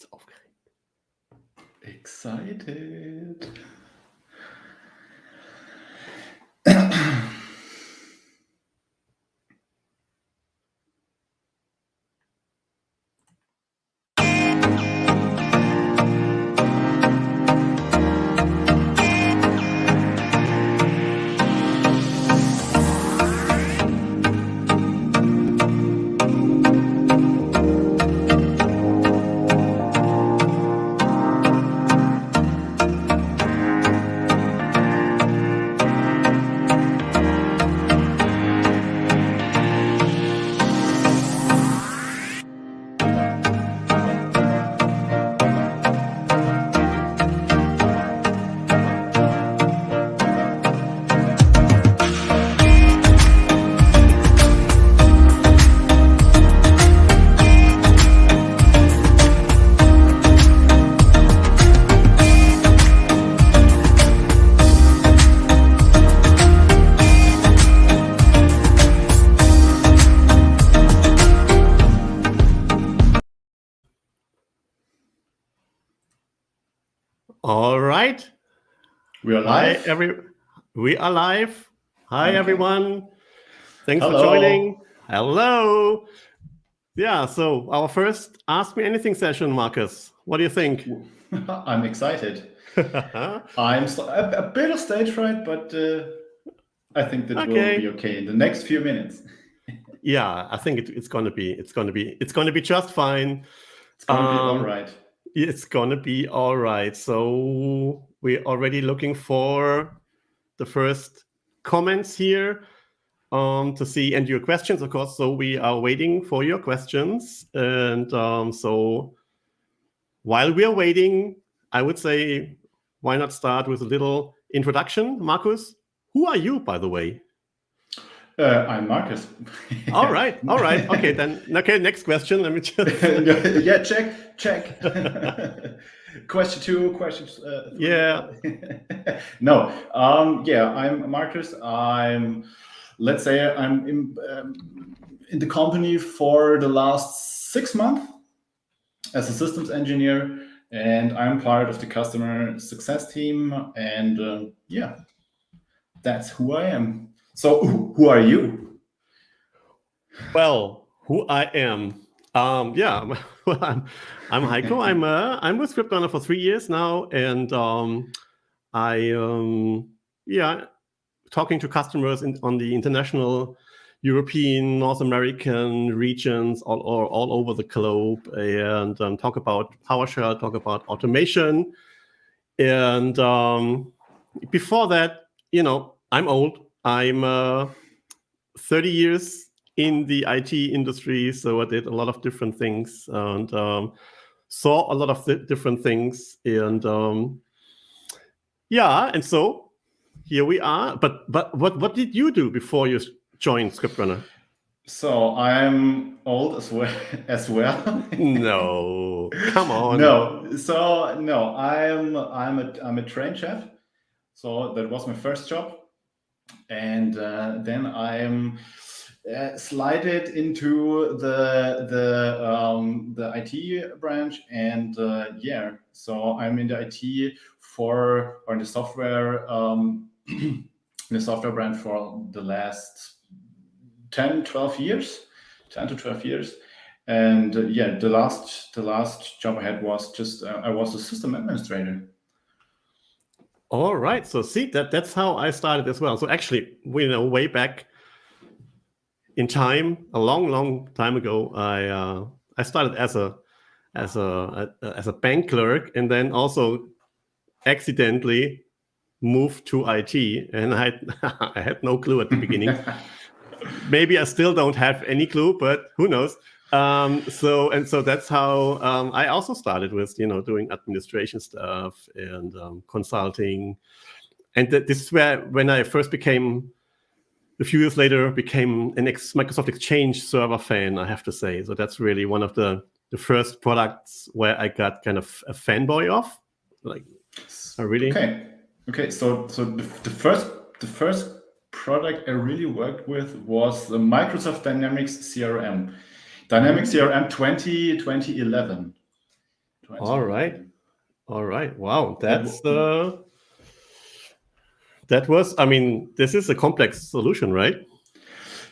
jetzt aufgeregt. Excited. All right. We are live. We are live. Hi, Okay. everyone. Thanks Hello. for joining. Hello. Yeah, so our first Ask Me Anything session, Markus. What do you think? I'm excited. I'm a bit of stage fright, but I think that will be okay in the next few minutes. Yeah, I think it's gonna be just fine. It's gonna be all right. It's gonna be all right. So we're already looking for the first comments here to see, and your questions, of course. So we are waiting for your questions, and so while we are waiting, I would say, why not start with a little introduction, Markus? Who are you, by the way? I'm Markus. All right. Okay, then. Okay, next question. Let me just. Yeah, check. Question 2, question 3. Yeah. No. Yeah, I'm Markus. Let's say I'm in the company for the last 6 months as a systems engineer, and I'm part of the customer success team. And yeah, that's who I am. So who are you? Well, who I am. Yeah, well, I'm Heiko. I'm with ScriptRunner for 3 years now, and talking to customers on the international, European, North American regions, all over the globe, and talk about PowerShell, talk about automation, and before that, I'm old. I'm 30 years in the IT industry, so I did a lot of different things and saw a lot of different things, and and so here we are. But what did you do before you joined ScriptRunner? So I'm old as well. No, come on. No, so no, I'm a train chef. So that was my first job, and then I'm slided into the IT branch, and so I'm in the IT or in the software in the software branch for the last 10 to 12 years. And the last job I had was just I was a system administrator. All right, so see, that's how I started as well. So actually, way back in time, a long time ago, I started as a bank clerk, and then also accidentally moved to IT, and I had no clue at the beginning. Maybe I still don't have any clue, but who knows? So that's how I also started with doing administration stuff and consulting, and this is when I first became. A few years later, became an Microsoft Exchange server fan, I have to say. So that's really one of the first products where I got kind of a fanboy of. Like, really? Okay. So the first product I really worked with was the Microsoft Dynamics CRM. Dynamics CRM 2011. It to answer. All right. Wow, that was. I mean, this is a complex solution, right?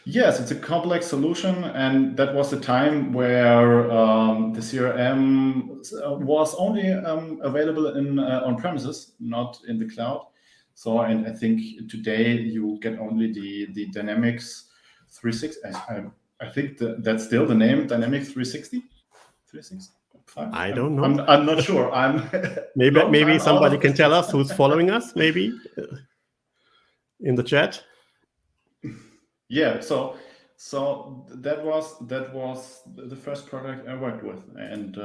Yes, it's a complex solution, and that was the time where the CRM was only available in on premises, not in the cloud. So, and I think today you get only the Dynamics 360. I think that's still the name, Dynamics 360. 365. I don't know. I'm not sure. I'm maybe somebody can tell us who's following us. Maybe in the chat. Yeah, so that was the first product I worked with, and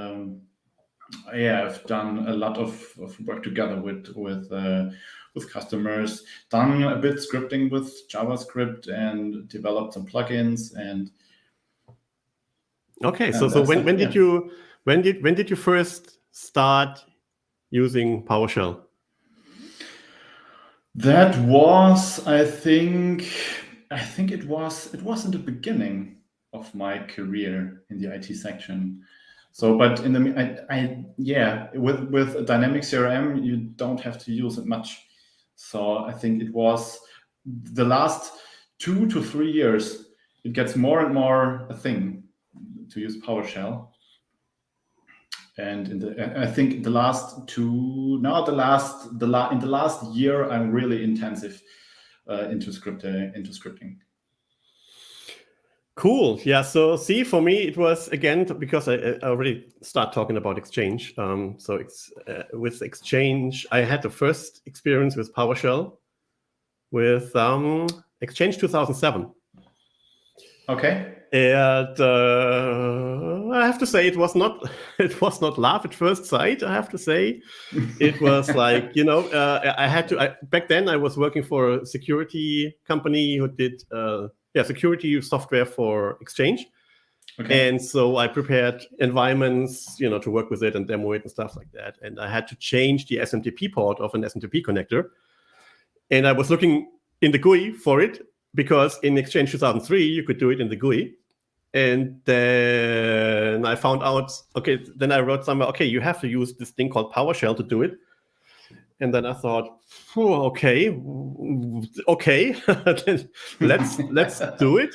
yeah, I've done a lot of work together with customers, done a bit scripting with JavaScript, and developed some plugins. And okay, so when did you first start using PowerShell? That was, I think it was in the beginning of my career in the IT section. So, but in the with Dynamic CRM, you don't have to use it much. So I think it was the last 2 to 3 years, it gets more and more a thing to use PowerShell. And I think the last year, I'm really intensive into scripting. Cool. Yeah. So see, for me, it was again because I already start talking about Exchange. With Exchange, I had the first experience with PowerShell with Exchange 2007. Okay. And I have to say, it was not love at first sight. I have to say, it was like back then I was working for a security company who did security software for Exchange. Okay. And so I prepared environments, to work with it and demo it and stuff like that. And I had to change the SMTP port of an SMTP connector. And I was looking in the GUI for it because in Exchange 2003 you could do it in the GUI. And then I found out, then I wrote somewhere, you have to use this thing called PowerShell to do it. And then I thought, okay, let's do it.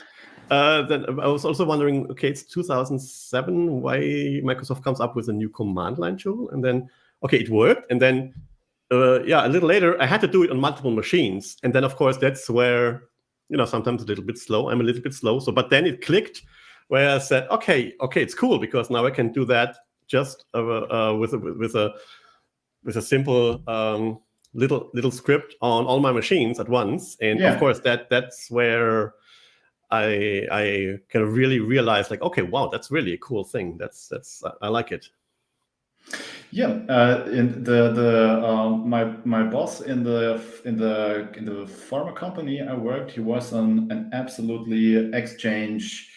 Then I was also wondering, it's 2007, why Microsoft comes up with a new command line tool? And then, it worked. And then, a little later, I had to do it on multiple machines. And then, of course, that's where, sometimes a little bit slow. I'm a little bit slow. So, but then it clicked where I said, okay, it's cool because now I can do that just with a simple little script on all my machines at once. And of course, that's where I kind of really realized, like, okay, wow, that's really a cool thing. That's I like it. Yeah, in my boss in the former company I worked, he was an absolutely Exchange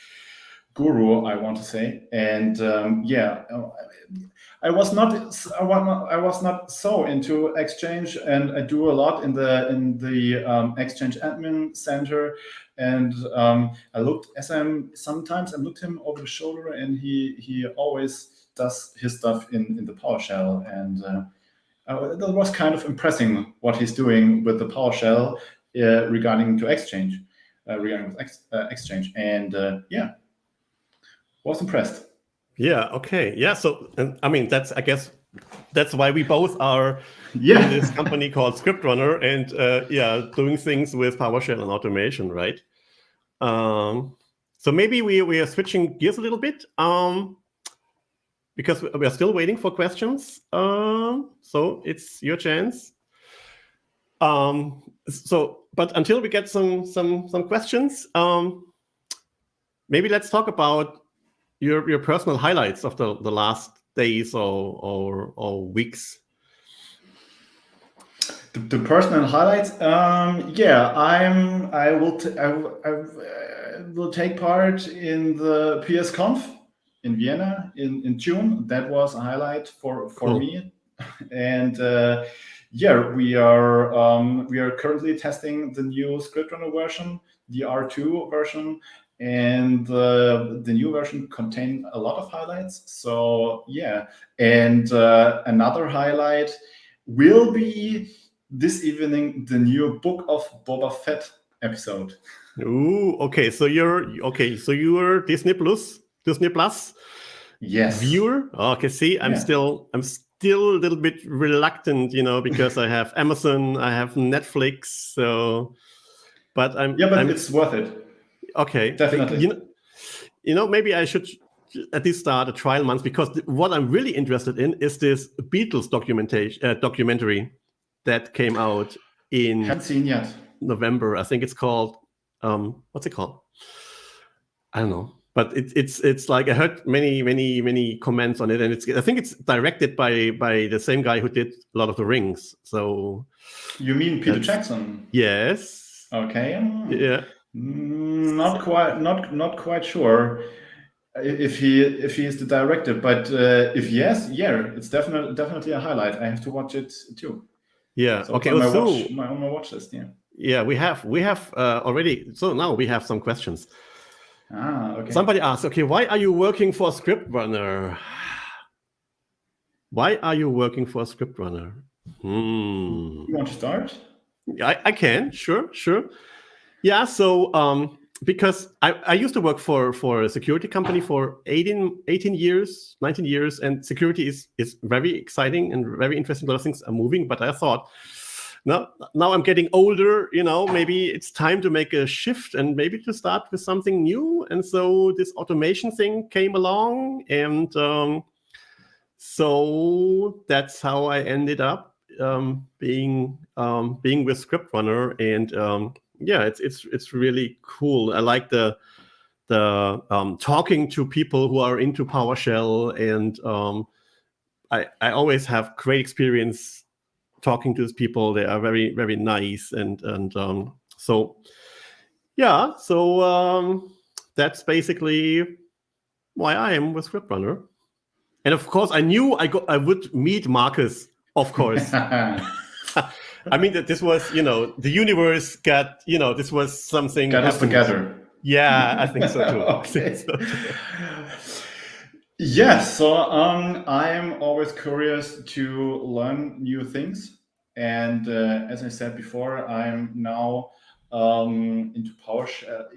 guru, I want to say, and I was not so into Exchange, and I do a lot in the Exchange admin center, and I looked him over the shoulder, and he always does his stuff in the PowerShell, and that was kind of impressing what he's doing with the PowerShell regarding to Exchange, Exchange, and was impressed. Yeah. Okay. Yeah. So, I mean, I guess that's why we both are in this company called ScriptRunner, and doing things with PowerShell and automation, right? So maybe we are switching gears a little bit, because we are still waiting for questions. So it's your chance. But until we get some questions, maybe let's talk about your personal highlights of the last days or weeks. The personal highlights, I will take part in the PSConf in Vienna in June. That was a highlight for me, and we are currently testing the new ScriptRunner version, the R2 version. and the new version contains a lot of highlights. So yeah, and another highlight will be this evening the new Book of Boba Fett episode. Ooh, okay. So you're Disney Plus Yes. viewer. Okay, see, I'm still a little bit reluctant, because I have Amazon, I have Netflix, so but I'm it's worth it. Okay. Definitely. Maybe I should at least start a trial month, because what I'm really interested in is this Beatles documentary that came out in Haven't seen yet. November. I think it's called what's it called? I don't know. But it's like, I heard many comments on it, and I think it's directed by the same guy who did Lord of the Rings. So you mean Peter Jackson? Yes. Okay. Yeah. Not quite sure if he is the director, but if yes, it's definitely a highlight. I have to watch it too. Yeah. So okay. it's on my watch list. Yeah. Yeah, we have already. So now we have some questions. Okay. Somebody asked, okay, why are you working for ScriptRunner? Why are you working for ScriptRunner? You want to start? I can, sure. Yeah, so because I used to work for a security company for 18 years, 19 years, and security is very exciting and very interesting. A lot of things are moving, but I thought, now I'm getting older, maybe it's time to make a shift and maybe to start with something new. And so this automation thing came along, and so that's how I ended up being with ScriptRunner. And yeah, it's really cool. I like the talking to people who are into PowerShell, and I always have great experience talking to these people. They are very, very nice, and so yeah, so that's basically why I am with ScriptRunner. And of course, I knew I would meet Markus, of course. I mean, that this was, the universe got, this was something got us together. Yeah, I think so too. Okay. Yes, so I'm always curious to learn new things, and as I said before, I'm now into PowerShell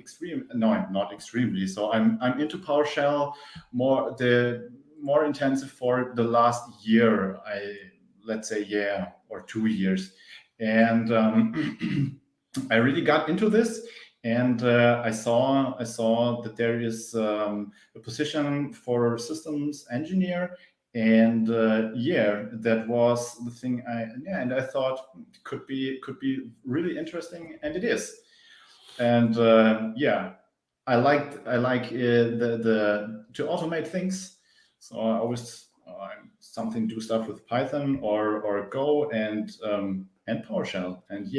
not extremely. So I'm into PowerShell more intensive for the last year. Let's say or 2 years, and I really got into this. And I saw that there is a position for systems engineer, and that was the thing. And I thought it could be really interesting, and it is. And I like the to automate things. So I always do stuff with Python or Go and PowerShell, and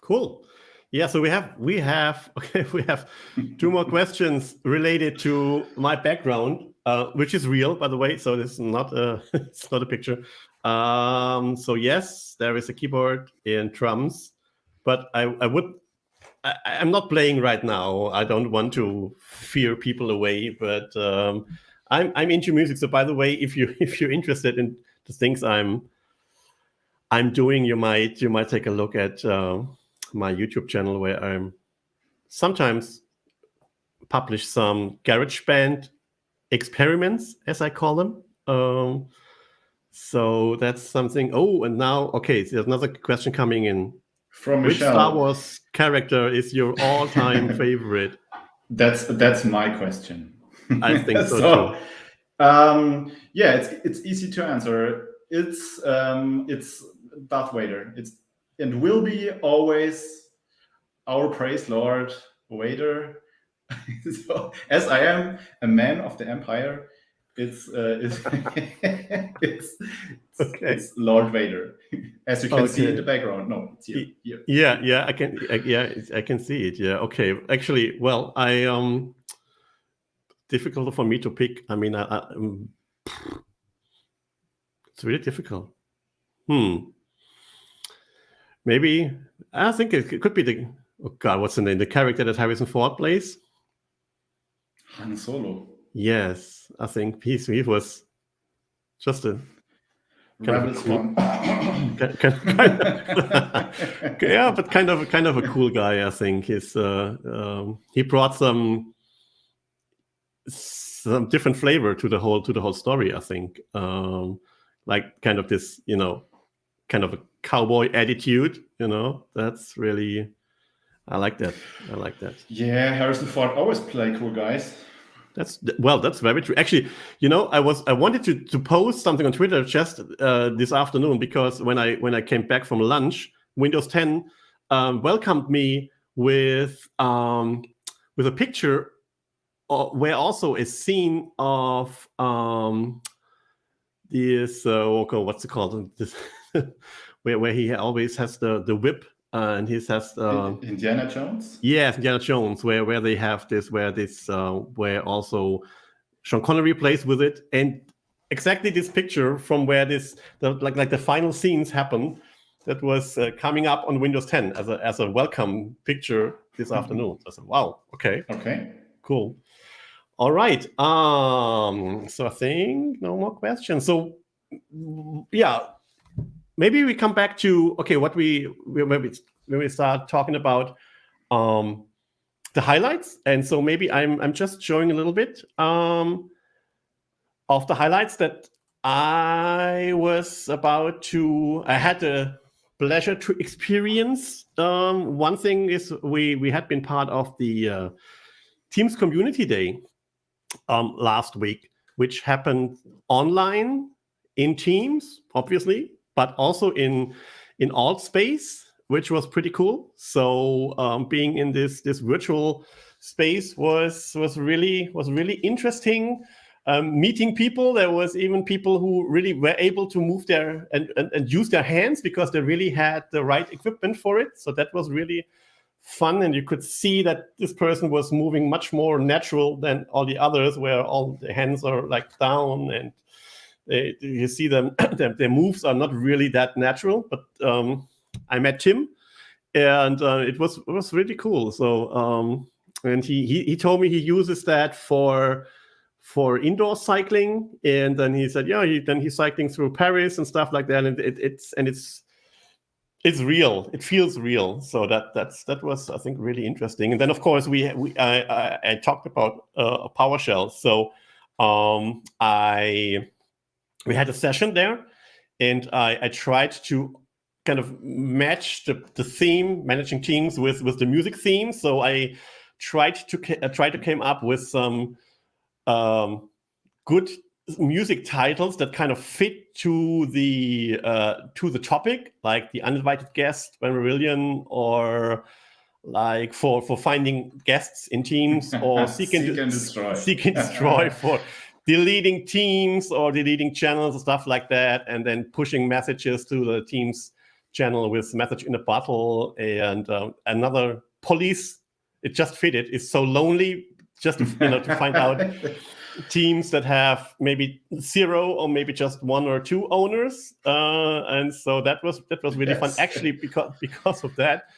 Cool. Yeah, so we have 2 more questions related to my background, which is real, by the way. So this is not it's not a picture. So yes, there is a keyboard and drums, but I'm not playing right now. I don't want to fear people away, but I'm into music. So by the way, if you're interested in the things I'm doing, you might take a look at my YouTube channel, where I'm sometimes publish some GarageBand experiments, as I call them. So that's something. Oh, and now, okay, so there's another question coming in. From Which Michelle. Star Wars character is your all-time favorite? That's my question. I think so too. It's easy to answer. It's Darth Vader. And will be always our praise Lord Vader. So, as I am a man of the Empire, it's it's Lord Vader, as you can see in the background. No, it's here. Yeah, I can see it. Yeah, okay. Actually, well, difficult for me to pick. I mean, it's really difficult. Maybe I think it could be oh God, what's the name? The character that Harrison Ford plays? Han Solo. Yes, I think he was just a kind of a cool, yeah, but kind of a cool guy. I think he brought some different flavor to the whole story. I think like kind of this, kind of a cowboy attitude. That's really, I like that. Yeah, Harrison Ford always play cool guys. That's very true. Actually, I wanted to post something on Twitter just this afternoon, because when I came back from lunch, Windows 10 welcomed me with a picture where also a scene of this what's it called? This where he always has the whip. And he says Indiana Jones. Yes, Indiana Jones, where they have this, where also Sean Connery plays with it, and exactly this picture from where the final scenes happen, that was coming up on Windows 10 as a welcome picture this afternoon. I said, wow, okay, cool, all right. So I think no more questions. So yeah. Maybe we come back to when we start talking about the highlights, and so maybe I'm just showing a little bit of the highlights that I had the pleasure to experience. One thing is we had been part of the Teams Community Day last week, which happened online in Teams, obviously, but also in alt space, which was pretty cool. So being in this virtual space was really interesting. Meeting people, there was even people who really were able to move their and use their hands because they really had the right equipment for it. So that was really fun, and you could see that this person was moving much more natural than all the others, where all the hands are like down, and you see them, their moves are not really that natural. But I met Tim, and it was really cool. So and he told me he uses that for indoor cycling, and then he said, he's cycling through Paris and stuff like that, and it's real. It feels real. So that was, I think, really interesting. And then of course I talked about PowerShell. So we had a session there, and I tried to kind of match the theme, managing teams, with the music theme. So I tried to come up with some good music titles that kind of fit to the topic, like The Uninvited Guest by Marillion, or like for finding guests in Teams, or Seek and Destroy for deleting teams or deleting channels and stuff like that, and then pushing messages to the Teams channel with message in a bottle. And another Police, it just fitted. It's so lonely just to find out teams that have maybe 0 or maybe just 1 or 2 owners. And so that was really fun. Actually, because of that,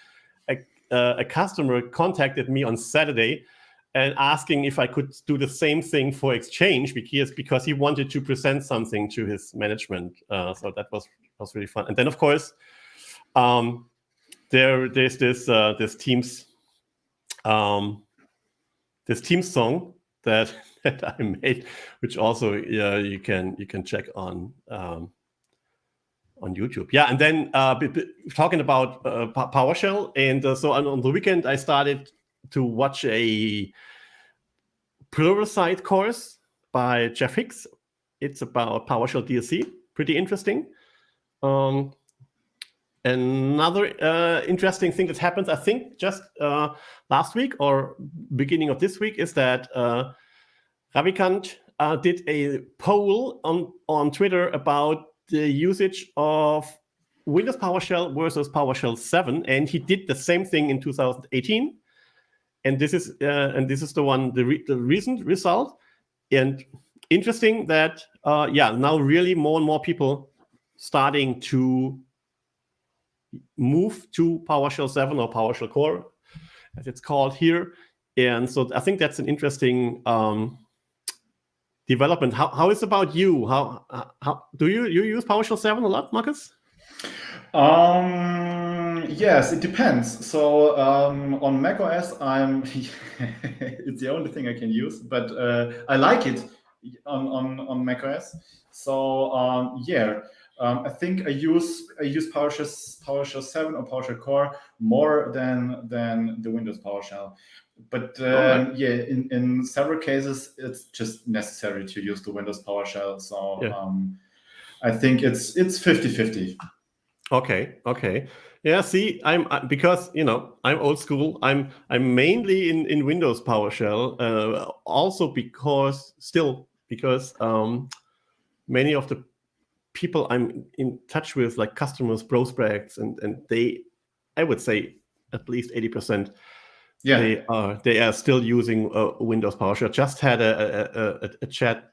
a customer contacted me on Saturday and asking if I could do the same thing for Exchange, because he wanted to present something to his management. So that was really fun. And then of course, there's this Teams song that I made, which also you can check on YouTube. Yeah, and then talking about PowerShell, and so on the weekend I started to watch a Pluralsight course by Jeff Hicks. It's about PowerShell DSC. Pretty interesting. Another interesting thing that happens, I think, just last week or beginning of this week, is that Ravikant did a poll on Twitter about the usage of Windows PowerShell versus PowerShell 7, and he did the same thing in 2018. And this is the recent result. And interesting that now really more and more people starting to move to PowerShell 7 or PowerShell Core as it's called here. And so I think that's an interesting development. How is it about you? How do you use PowerShell 7 a lot, Markus? Yes, it depends. So on macOS, it's the only thing I can use, but I like it on macOS. So I think I use PowerShell 7 or PowerShell Core more than the Windows PowerShell. But in several cases, it's just necessary to use the Windows PowerShell. So I think it's 50-50. Okay. Yeah. See, because I'm old school. I'm mainly in Windows PowerShell. Also because many of the people I'm in touch with, like customers, prospects, and they, I would say at least 80%. Yeah. They are still using Windows PowerShell. Just had a chat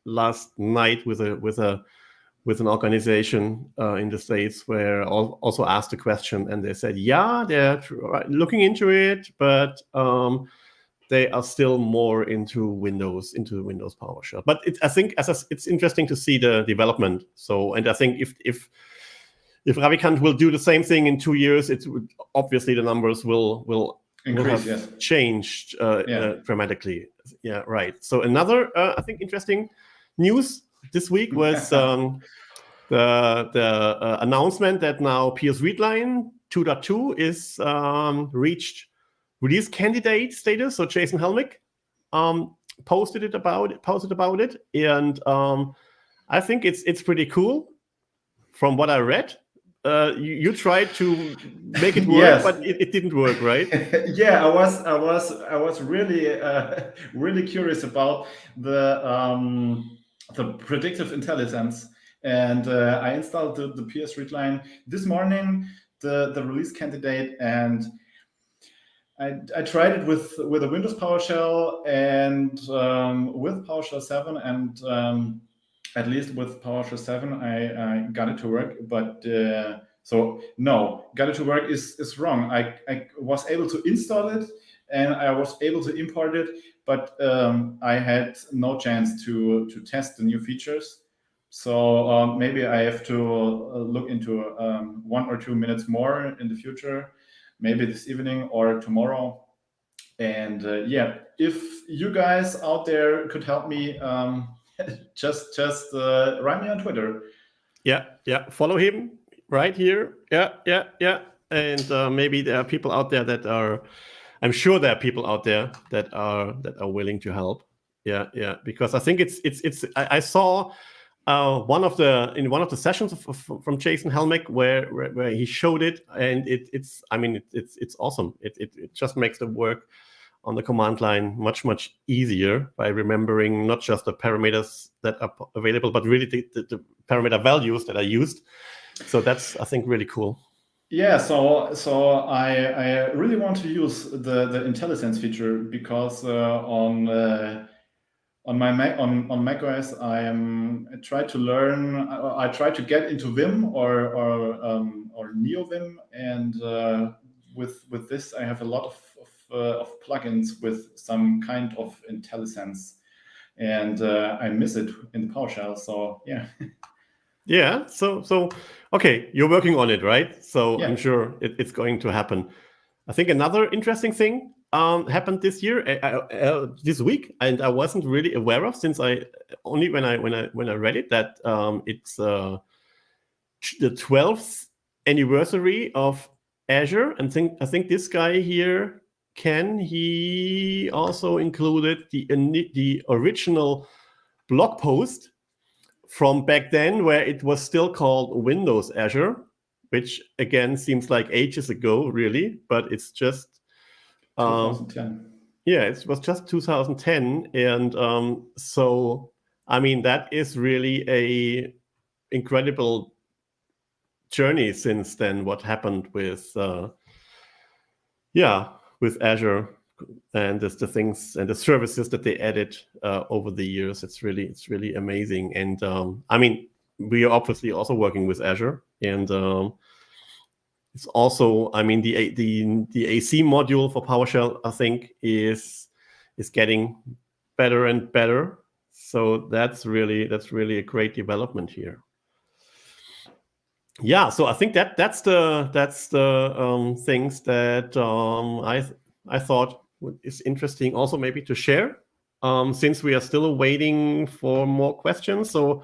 last night with an organization in the States where also asked a question, and they said, yeah, they're looking into it, but they are still more into Windows PowerShell. But I think it's interesting to see the development. So, and I think if Ravikant will do the same thing in 2 years, obviously the numbers will increase, have changed dramatically. Yeah, right. So another I think interesting news this week was the announcement that now PS3 Line 2.2 is reached release candidate status. So Jason Helmick posted about it, and I think it's pretty cool from what I read. You tried to make it work, yes. but it didn't work, right? Yeah, I was really really curious about the predictive intelligence, and I installed the PS3 Line this morning, the release candidate, and I tried it with a Windows PowerShell and with PowerShell 7, and at least with PowerShell 7 I got it to work, but so no, got it to work is wrong. I was able to install it and I was able to import it, but I had no chance to test the new features. So maybe I have to look into 1 or 2 minutes more in the future, maybe this evening or tomorrow. And if you guys out there could help me, just write me on Twitter. Yeah. Follow him right here. Yeah. And maybe there are people out there that are. I'm sure there are people out there that are willing to help. Yeah. Because I think it's. I saw one of the sessions from Jason Helmick where he showed it, and it's awesome. It just makes the work on the command line much easier by remembering not just the parameters that are available, but really the parameter values that are used. So that's, I think, really cool. Yeah, so I really want to use the intelligence feature because on macOS I try to learn. I try to get into Vim or NeoVim, and with this I have a lot of plugins with some kind of intelligence, and I miss it in the PowerShell. So yeah. Yeah. So okay, you're working on it, right? So yeah. I'm sure it's going to happen. I think another interesting thing happened this year, this week, and I wasn't really aware of, since I only when I read it, that it's the 12th anniversary of Azure, and I think this guy here, Ken, he also included the original blog post from back then, where it was still called Windows Azure, which again seems like ages ago, really, but it's just 2010. Yeah, it was just 2010, and so I mean that is really a incredible journey since then. What happened with with Azure and the things and the services that they added over the years. It's really amazing. And I mean, we are obviously also working with Azure, and it's also, I mean, the AC module for PowerShell, I think, is getting better and better. So that's really a great development here. Yeah, so I think that's the things that I thought is interesting also maybe to share, since we are still waiting for more questions. So,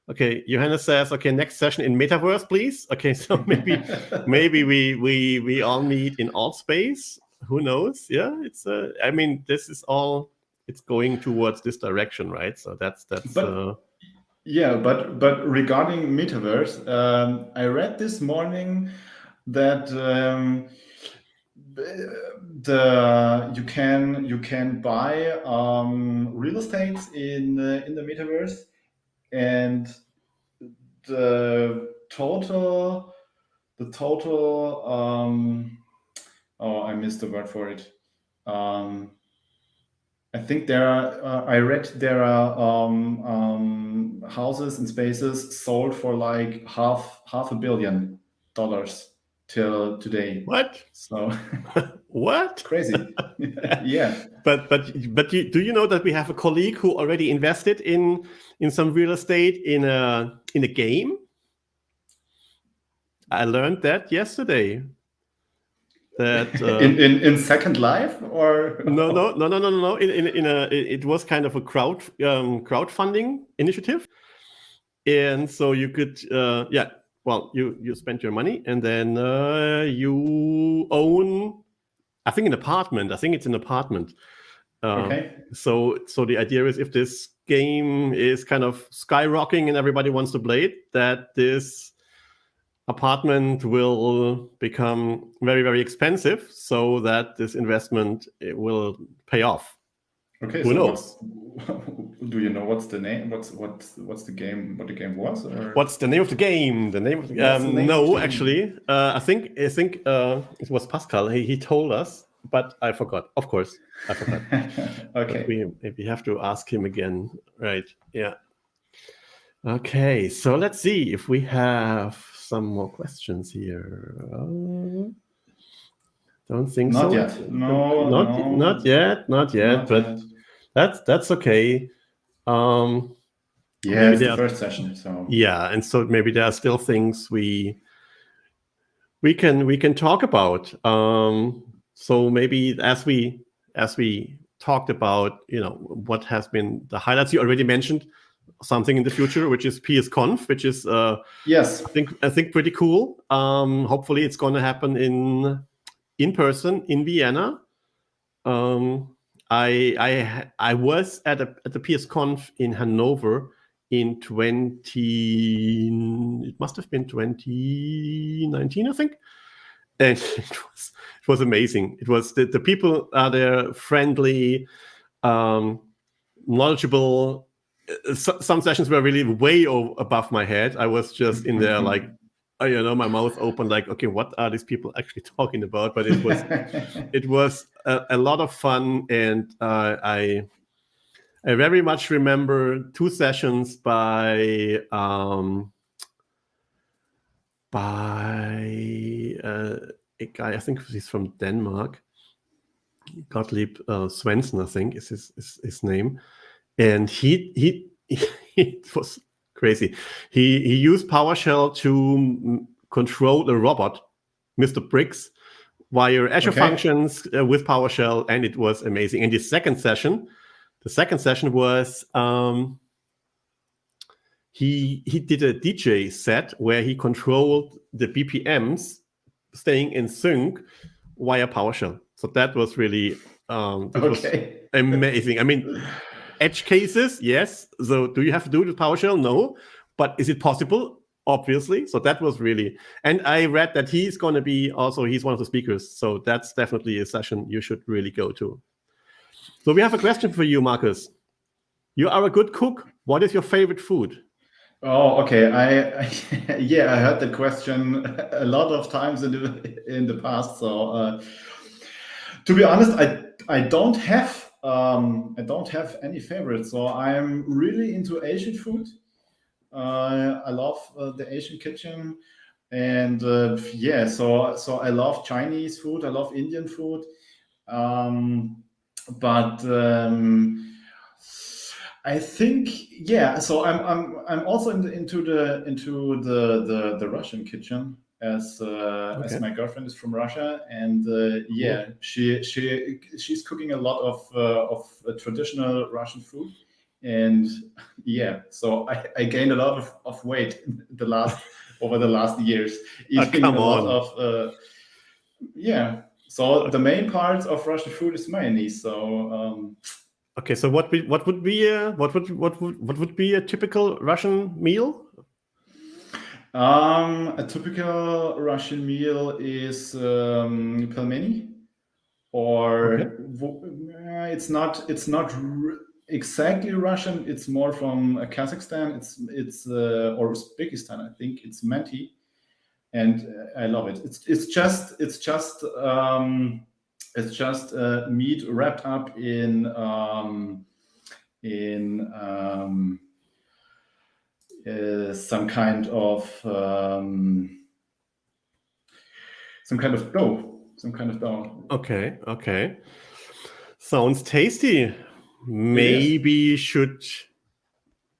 okay, Johannes says, okay, next session in Metaverse, please. Okay, so maybe we all meet in alt space. Who knows? Yeah, it's I mean, this is all, it's going towards this direction, right? So that's But yeah, but regarding metaverse, I read this morning that you can buy real estate in the metaverse, and the total oh, I missed the word for it. I think there are. I read there are houses and spaces sold for like half $500 million till today. what? So What? crazy. Yeah. But do you know that we have a colleague who already invested in some real estate in a game? I learned that yesterday. That in Second Life or no. It was kind of a crowdfunding initiative, and so you could you spent your money, and then you own, I think, an apartment. I think it's an apartment. Okay. So the idea is, if this game is kind of skyrocketing and everybody wants to play it, that this apartment will become very, very expensive, so that this investment, it will pay off. Okay. Who knows? Do you know what's the name? What's the game? What the game was? Or? What's the name of the game? The name of the game? No, actually, I think it was Pascal. He told us, but I forgot. Of course, I forgot. Okay. But we maybe have to ask him again. Right? Yeah. Okay. So let's see if we have some more questions here. Don't think Not so. yet. No, not yet. But yet. that's okay. Yeah, it's the first session. So yeah, and so maybe there are still things we can talk about. So maybe as we talked about, what has been the highlights. You already mentioned something in the future, which is PSConf, which is yes, I think pretty cool. Hopefully it's going to happen in person in Vienna. I was at the PSConf in Hanover in 2019, I think, and it was amazing. It was the people are there, friendly, knowledgeable. Some sessions were really way above my head. I was just in there like, my mouth open, like, okay, what are these people actually talking about? But it was it was a lot of fun, and I very much remember 2 sessions by a guy, I think he's from Denmark, Gottlieb Svensson, I think is his name, and he it was crazy. He used PowerShell to control a robot, Mr. Briggs, via Azure functions with PowerShell, and it was amazing. And the second session was he did a DJ set where he controlled the BPMs staying in sync via PowerShell. So that was really was amazing. I mean, edge cases, yes. So do you have to do it with PowerShell? No. But is it possible? Obviously. So that was really, and I read that he's going to be also, he's one of the speakers. So that's definitely a session you should really go to. So we have a question for you, Markus. You are a good cook. What is your favorite food? Oh, okay. I heard that question a lot of times in the past. So to be honest, I don't have any favorites. So I'm really into Asian food. I love the Asian kitchen. And so I love Chinese food. I love Indian food. But I think So I'm also into the Russian kitchen, as my girlfriend is from Russia, and Cool. she's cooking a lot of traditional Russian food, and so I gained a lot of weight in over the last years, eating Come a lot on. of So the main part of Russian food is mayonnaise. So Okay, so what would be a typical Russian meal? a typical Russian meal is pelmeni, Okay. it's not exactly Russian. It's more from Kazakhstan. It's or Uzbekistan. I think it's menti, and I love it. It's just meat wrapped up in some kind of dough. Okay. Sounds tasty. Maybe you should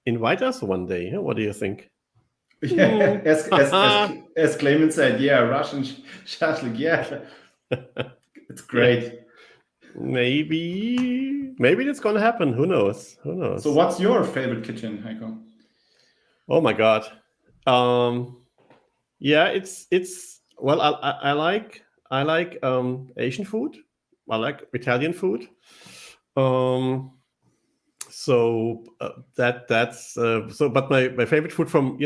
invite us one day. What do you think? Yeah, as Clement said, Russian shashlik, it's great. Maybe that's gonna happen. Who knows? So, what's your favorite kitchen, Heiko? Oh my God. It's well, I like Asian food. I like Italian food. So that's so. But my favorite food from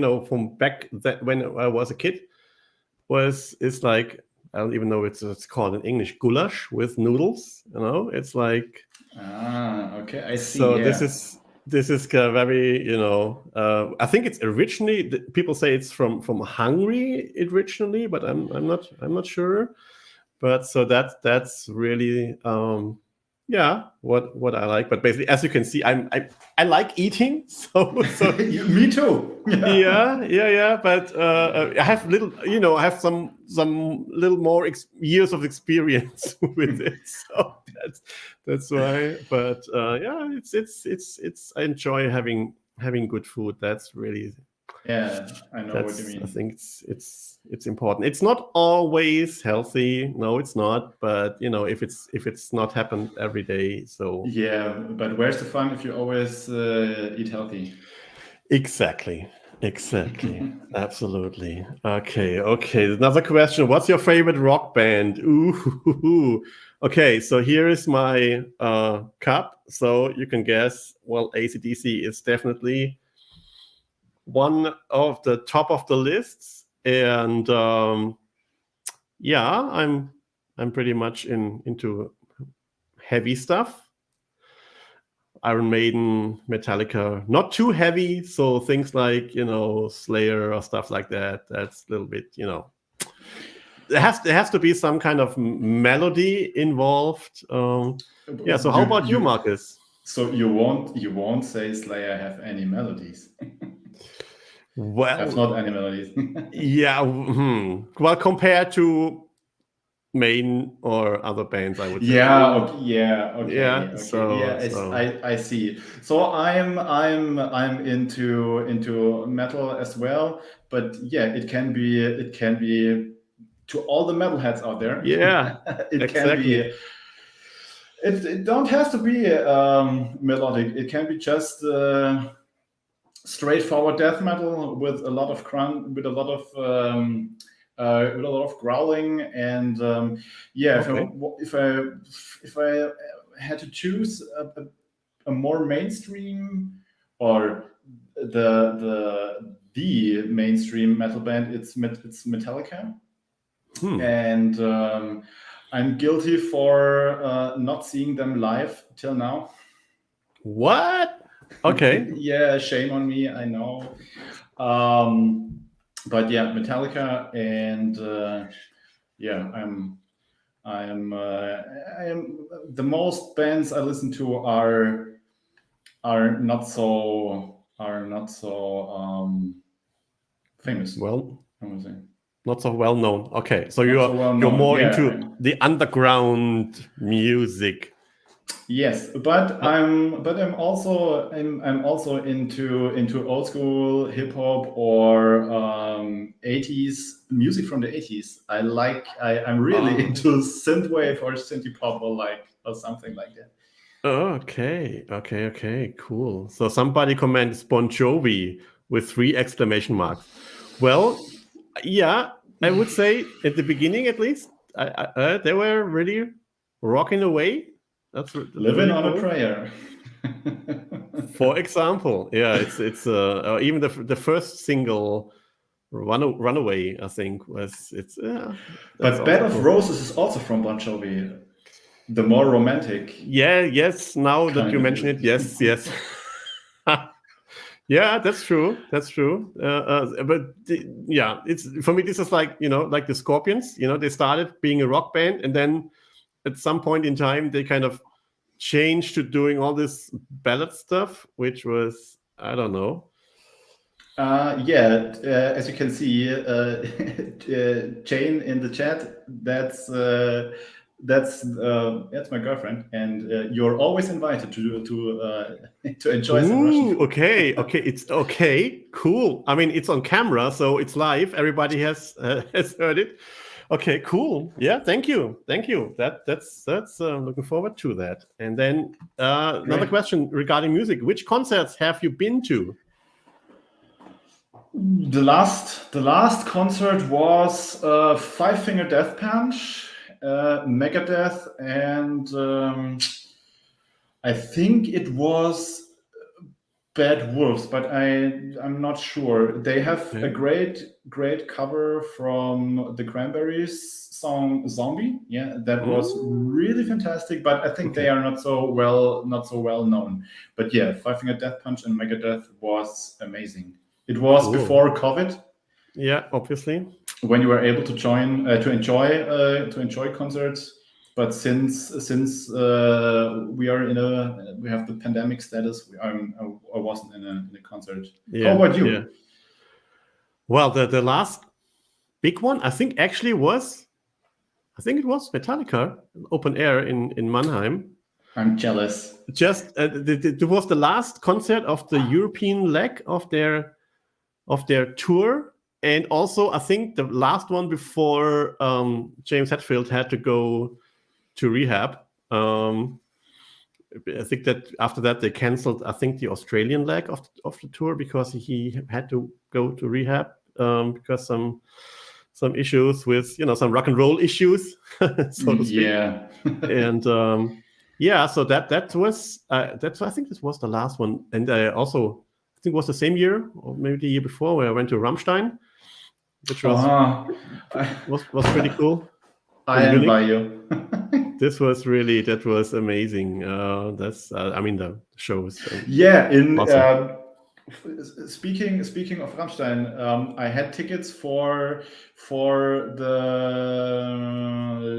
back that when I was a kid is like, I don't even know it's called in English, goulash with noodles. It's like Okay, I see. so. This is very I think it's originally, people say it's from Hungary originally, but I'm not sure. But so that's really what I like. But basically, as you can see, I like eating. So Me too. yeah. But I have I have some little more years of experience with it. So that's why. But it's I enjoy having good food. That's really. Yeah, I know what you mean. I think it's important. It's not always healthy. No, it's not. But if it's not happened every day, so yeah. But where's the fun if you always eat healthy? Exactly. Absolutely. Okay. Another question. What's your favorite rock band? Ooh. Okay, so here is my cup. So you can guess, well, AC/DC is definitely one of the top of the lists. And I'm pretty much into heavy stuff. Iron Maiden, Metallica, not too heavy. So things like, Slayer or stuff like that. That's a little bit, there has to be some kind of melody involved. So how about you, Marcus? So you won't say Slayer have any melodies. Well, have not any melodies. Well, compared to Maiden or other bands, I would say. Okay. So I see. So I'm into metal as well, but it can be to all the metalheads out there. Yeah, it can be. It don't have to be melodic. It can be just straightforward death metal with a lot of with a lot of growling, and if I had to choose a more mainstream or the mainstream metal band, it's Metallica. And I'm guilty for not seeing them live till now. What? Okay. Yeah, shame on me, I know. But Metallica, and I am the most bands I listen to are not so famous. Well, I would say. Not so well known. Okay, so Not you're so well you're known. more Yeah. into the underground music. Yes, but I'm also into old school hip hop or 80s music from the 80s. I'm really into synthwave or synthie pop or something like that. Okay, cool. So somebody comments Bon Jovi with 3 exclamation marks. Well, yeah, I would say at the beginning at least, they were really rocking away. That's Living really on a cool. Prayer. For example, yeah, it's even the first single, Runaway, I think that's But also Bed of cool. Roses is also from Bon Jovi. The more romantic. Yes. Now that kind you of mention it, music. yes. Yeah, that's true. But yeah, it's for me. This is like like the Scorpions. They started being a rock band, and then at some point in time, they kind of changed to doing all this ballad stuff, which was, I don't know. As you can see, Jane in the chat. That's my girlfriend, and you're always invited to enjoy some Russian food. Okay, it's okay, cool. I mean, it's on camera, so it's live. Everybody has heard it. Okay, cool. Yeah, thank you. That's looking forward to that. And then another question regarding music: which concerts have you been to? The last concert was Five Finger Death Punch, Megadeth, and I think it was Bad Wolves, but I'm not sure. They have a great cover from the Cranberries song Zombie. Yeah, that was really fantastic, but I think they are not so well known. But yeah, Five Finger Death Punch and Megadeth was amazing. It was before COVID. Yeah, obviously. When you were able to join to enjoy concerts. But since we have the pandemic status, I wasn't in a concert. Yeah, How about you? Yeah. Well, the last big one, I think it was Metallica, open air in Mannheim. I'm jealous. Just it was the last concert of the European leg of their tour, and also I think the last one before James Hetfield had to go to rehab. I think that after that they canceled, I think, the Australian leg of the tour because he had to go to rehab because some issues with some rock and roll issues, so to speak. Yeah. And so that was I think this was the last one, and I also I think it was the same year or maybe the year before where I went to Rammstein, which was pretty cool. I envy you. That was amazing. That's I mean the show was awesome. Speaking of Rammstein, I had tickets for the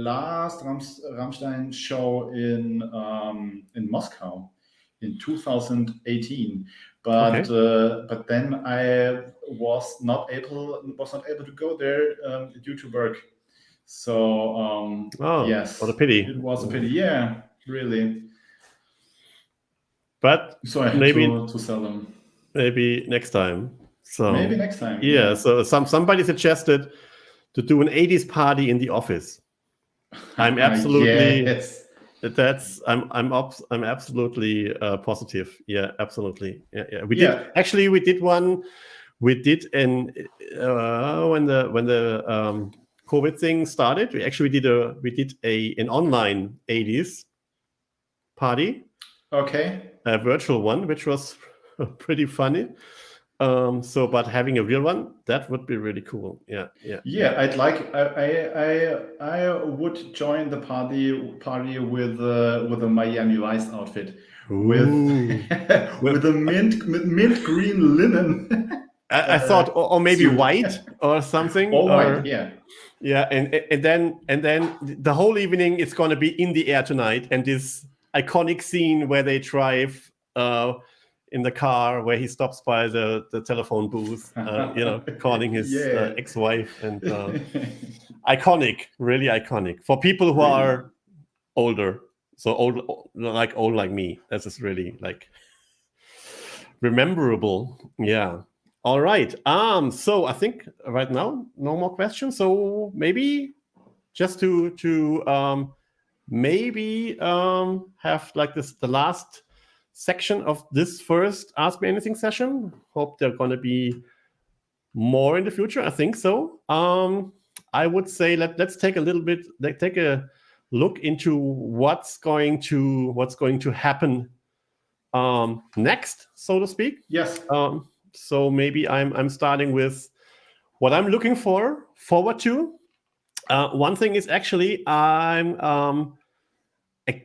last Rammstein show in Moscow in 2018, but then I was not able to go there due to work. So yes, what a pity. It was a pity. Yeah, really. But so I had to sell them. Maybe next time. So maybe next time. Yeah. So somebody suggested to do an 80s party in the office. I'm absolutely I'm absolutely positive. Yeah, absolutely. Yeah. We did one. We did when the COVID thing started. We did an online 80s party. Okay. A virtual one, which was pretty funny. But having a real one, that would be really cool. Yeah. I'd like. I would join the party with a Miami Vice outfit with a mint green linen. I thought, or maybe white or something. Or white, yeah. Yeah, and then the whole evening it's going to be in the air tonight, and this iconic scene where they drive in the car where he stops by the telephone booth, calling his ex-wife, and iconic, really iconic for people who are older. So old like me. This is really like rememberable. Yeah. All right. So I think right now no more questions. So maybe just to have like the last section of this first Ask Me Anything session. Hope they're going to be more in the future. I think so. I would say let's take a look into what's going to happen next, so to speak. Yes. So maybe I'm starting with what I'm looking forward to. One thing is actually I'm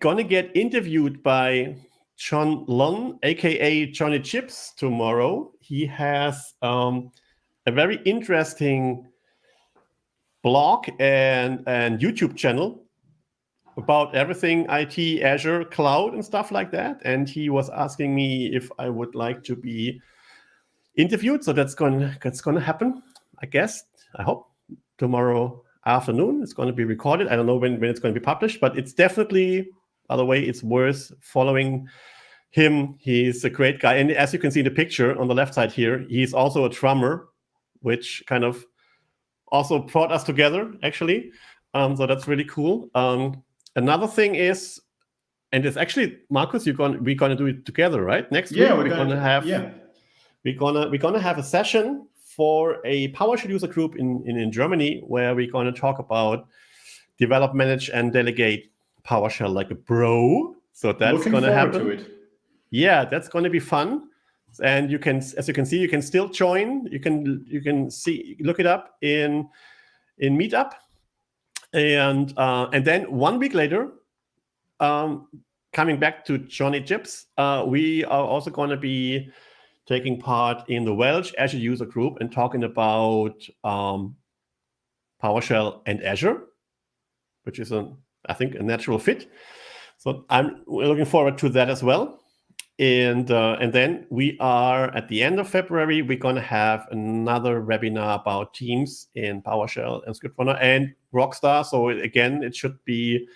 gonna get interviewed by John Lunn, aka Johnny Chips, tomorrow. He has a very interesting blog and YouTube channel about everything IT, Azure, cloud, and stuff like that. And he was asking me if I would like to be interviewed. So that's going to happen, I guess. I hope tomorrow afternoon. It's going to be recorded. I don't know when it's going to be published, but it's definitely, by the way, it's worth following him. He's a great guy. And as you can see in the picture on the left side here, he's also a drummer, which kind of also brought us together, actually. So that's really cool. Another thing is, and it's actually, Markus, we're gonna do it together, right? Next week we're gonna have a session for a PowerShell user group in Germany where we're gonna talk about develop, manage, and delegate PowerShell like a pro. So that's gonna happen. To it. Yeah, that's gonna be fun. And you can, as you can see, you can still join. You can see, look it up in Meetup. And then 1 week later, coming back to Johnny Chips, we are also going to be taking part in the Welsh Azure user group and talking about PowerShell and Azure, which is I think a natural fit. So we're looking forward to that as well. And then we are at the end of February, we're going to have another webinar about teams in PowerShell and ScriptRunner and Rockstar. So again, it should be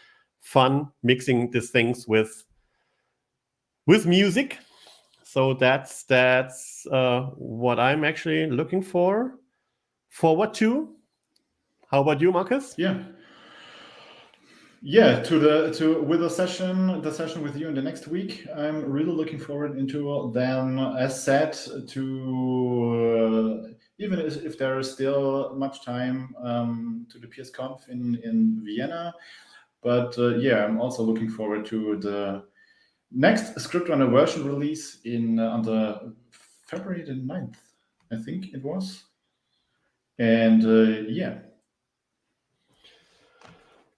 fun mixing these things with music. So that's what I'm actually looking forward to. How about you, Markus? Yeah, with the session with you in the next week, I'm really looking forward into them. As said, to even if there is still much time to the PSConf in Vienna, but I'm also looking forward to the next ScriptRunner version release on the February the 9th, I think it was, and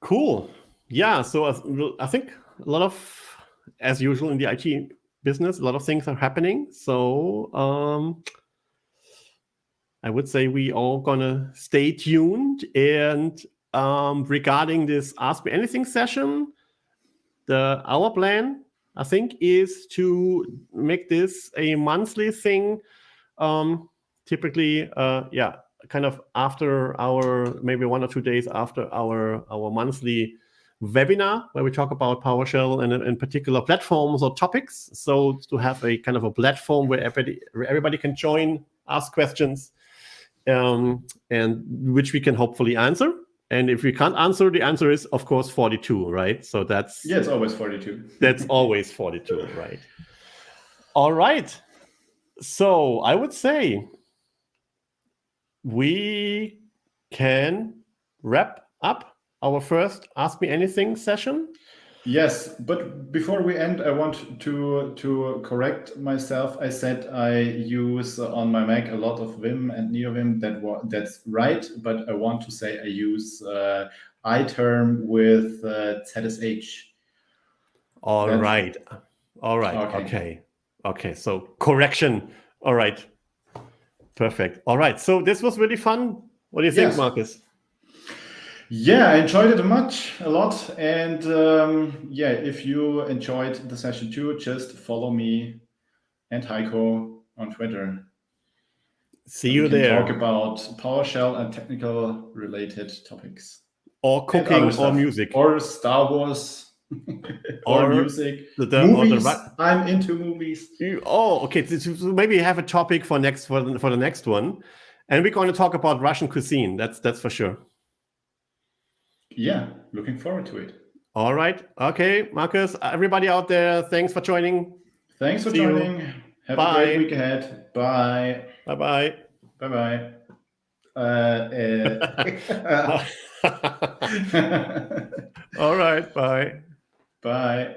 Cool. Yeah, so I think a lot of, as usual in the IT business, a lot of things are happening. So I would say we all gonna stay tuned. And regarding this Ask Me Anything session, our plan, I think, is to make this a monthly thing. Typically, kind of after maybe 1 or 2 days after our monthly webinar where we talk about PowerShell and in particular platforms or topics. So to have a kind of a platform where everybody can join, ask questions, and which we can hopefully answer. And if we can't answer, the answer is, of course, 42, right? So that's... Yeah, it's always 42. That's always 42, right? All right. So I would say we can wrap up our first Ask Me Anything session. Yes, but before we end, I want to correct myself. I said I use on my Mac a lot of Vim and NeoVim. That's right, but I want to say I use iTerm with ZSH. All right. Okay. So correction. All right. Perfect. All right. So this was really fun. What do you think, Markus? Yeah, I enjoyed it a lot. And if you enjoyed the session too, just follow me and Heiko on Twitter. See you We can there. talk about PowerShell and technical related topics. Or cooking or music. Or Star Wars. or music. Movies. I'm into movies. Okay. So maybe have a topic for the next one. And we're going to talk about Russian cuisine. That's for sure. Yeah, looking forward to it. All right. Okay, Markus, everybody out there, thanks for joining. Thanks for joining. Have a great week ahead. Bye. Bye-bye. Bye-bye. All right. Bye. Bye.